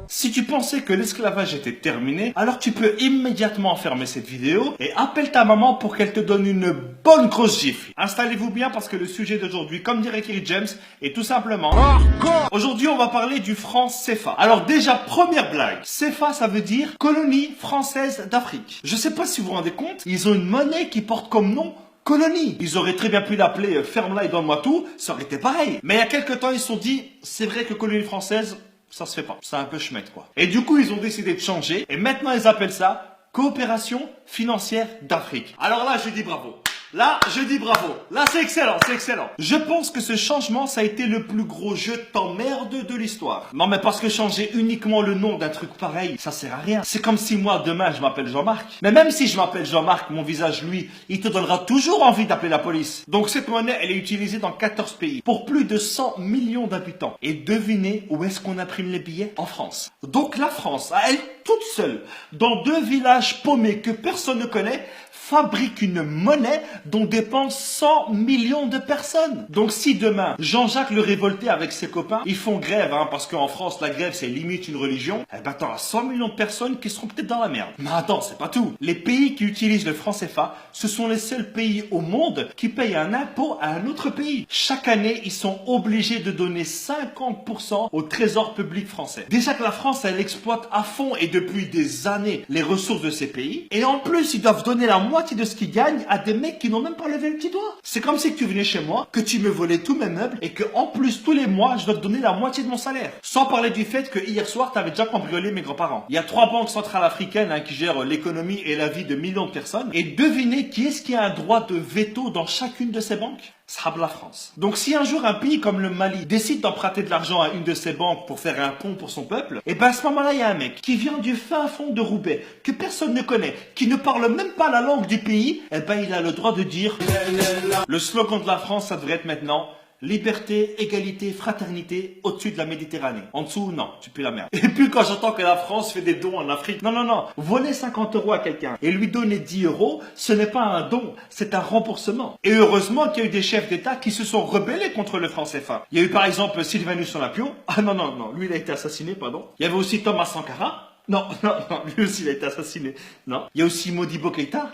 Si tu pensais que l'esclavage était terminé, alors tu peux immédiatement fermer cette vidéo et appelle ta maman pour qu'elle te donne une bonne grosse gifle. Installez-vous bien parce que le sujet d'aujourd'hui, comme dirait Kerry James, est tout simplement... Aujourd'hui, on va parler du franc CFA. Alors déjà, première blague. CFA, ça veut dire colonie française d'Afrique. Je sais pas si vous vous rendez compte, ils ont une monnaie qui porte comme nom colonie. Ils auraient très bien pu l'appeler ferme-la et donne-moi tout, ça aurait été pareil. Mais il y a quelques temps, ils se sont dit, c'est vrai que colonie française... ça se fait pas. C'est un peu chmette, quoi. Et du coup, ils ont décidé de changer. Et maintenant, ils appellent ça coopération financière d'Afrique. Alors là, je dis bravo. Là, je dis bravo. Là, c'est excellent, c'est excellent. Je pense que ce changement, ça a été le plus gros jeu d'emmerde de l'histoire. Non, mais parce que changer uniquement le nom d'un truc pareil, ça sert à rien. C'est comme si moi, demain, je m'appelle Jean-Marc. Mais même si je m'appelle Jean-Marc, mon visage, lui, il te donnera toujours envie d'appeler la police. Donc cette monnaie, elle est utilisée dans 14 pays, pour plus de 100 millions d'habitants. Et devinez où est-ce qu'on imprime les billets? En France. Donc la France, à elle toute seule, dans 2 villages paumés que personne ne connaît, fabrique une monnaie dont dépendent 100 millions de personnes. Donc si demain, Jean-Jacques le révolté avec ses copains, ils font grève, parce qu'en France, la grève, c'est limite une religion, eh ben t'auras 100 millions de personnes qui seront peut-être dans la merde. Mais attends, c'est pas tout. Les pays qui utilisent le franc CFA, ce sont les seuls pays au monde qui payent un impôt à un autre pays. Chaque année, ils sont obligés de donner 50% au trésor public français. Déjà que la France, elle exploite à fond et depuis des années les ressources de ces pays. Et en plus, ils doivent donner la moitié de ce qu'ils gagnent à des mecs qui n'ont même pas levé le petit doigt. C'est comme si tu venais chez moi, que tu me volais tous mes meubles et que en plus tous les mois je dois te donner la moitié de mon salaire. Sans parler du fait que hier soir tu avais déjà cambriolé mes grands-parents. Il y a 3 banques centrales africaines qui gèrent l'économie et la vie de millions de personnes. Et devinez qui est-ce qui a un droit de veto dans chacune de ces banques? Ça sera la France. Donc si un jour un pays comme le Mali décide d'emprunter de l'argent à une de ces banques pour faire un pont pour son peuple, et ben à ce moment-là il y a un mec qui vient du fin fond de Roubaix, que personne ne connaît, qui ne parle même pas la langue du pays, et ben il a le droit de dire le slogan de la France, ça devrait être maintenant liberté, égalité, fraternité au-dessus de la Méditerranée. En dessous, non, tu pues la merde. Et puis quand j'entends que la France fait des dons en Afrique, non, voler 50 € à quelqu'un et lui donner 10 €, ce n'est pas un don, c'est un remboursement. Et heureusement qu'il y a eu des chefs d'État qui se sont rebellés contre le franc CFA. Il y a eu par exemple Sylvanus Olympio. Ah non, lui il a été assassiné, pardon. Il y avait aussi Thomas Sankara. Non, lui aussi il a été assassiné. Non. Il y a aussi Modibo Keïta.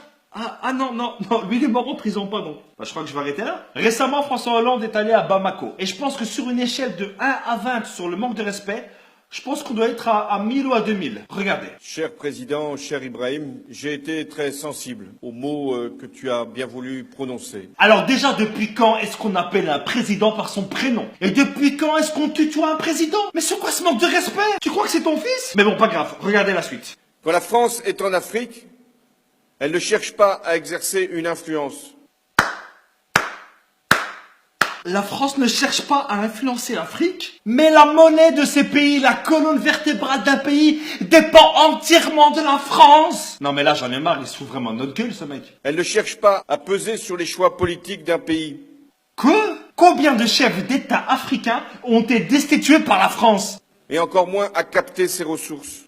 Non, lui il est mort en prison, pardon. Je crois que je vais arrêter là. Récemment, François Hollande est allé à Bamako. Et je pense que sur une échelle de 1 à 20 sur le manque de respect, je pense qu'on doit être à 1000 ou à 2000. Regardez. Cher Président, cher Ibrahim, j'ai été très sensible aux mots que tu as bien voulu prononcer. Alors déjà, depuis quand est-ce qu'on appelle un président par son prénom? Et depuis quand est-ce qu'on tutoie un président? Mais c'est quoi ce manque de respect? Tu crois que c'est ton fils? Mais bon, pas grave, regardez la suite. Quand la France est en Afrique, elle ne cherche pas à exercer une influence. La France ne cherche pas à influencer l'Afrique, mais la monnaie de ces pays, la colonne vertébrale d'un pays, dépend entièrement de la France. Non mais là j'en ai marre, il se fout vraiment de notre gueule ce mec. Elle ne cherche pas à peser sur les choix politiques d'un pays. Quoi? Combien de chefs d'État africains ont été destitués par la France? Et encore moins à capter ses ressources.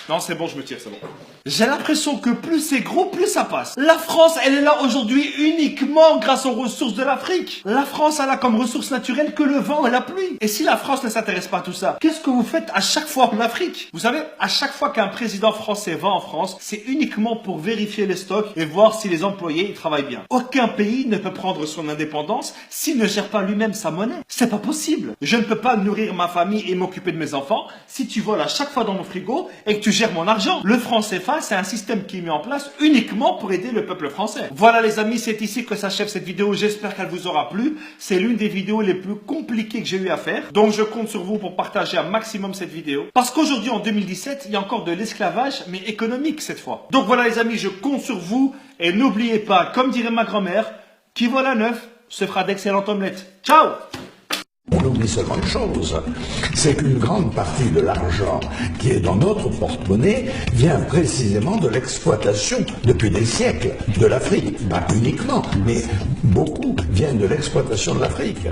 Non, c'est bon, je me tire, c'est bon. J'ai l'impression que plus c'est gros, plus ça passe. La France, elle est là aujourd'hui uniquement grâce aux ressources de l'Afrique. La France, elle a comme ressource naturelle que le vent et la pluie. Et si la France ne s'intéresse pas à tout ça, qu'est-ce que vous faites à chaque fois en Afrique? Vous savez, à chaque fois qu'un président français va en France, c'est uniquement pour vérifier les stocks et voir si les employés travaillent bien. Aucun pays ne peut prendre son indépendance s'il ne gère pas lui-même sa monnaie. C'est pas possible. Je ne peux pas nourrir ma famille et m'occuper de mes enfants si tu voles à chaque fois dans mon frigo et que tu gères mon argent. Le franc CFA, c'est un système qui est mis en place uniquement pour aider le peuple français. Voilà les amis, c'est ici que s'achève cette vidéo. J'espère qu'elle vous aura plu. C'est l'une des vidéos les plus compliquées que j'ai eu à faire. Donc je compte sur vous pour partager un maximum cette vidéo. Parce qu'aujourd'hui, en 2017, il y a encore de l'esclavage, mais économique cette fois. Donc voilà les amis, je compte sur vous. Et n'oubliez pas, comme dirait ma grand-mère, qui vole à neuf se fera d'excellentes omelettes. Ciao! On oublie seulement une chose, c'est qu'une grande partie de l'argent qui est dans notre porte-monnaie vient précisément de l'exploitation, depuis des siècles, de l'Afrique. Pas uniquement, mais beaucoup viennent de l'exploitation de l'Afrique.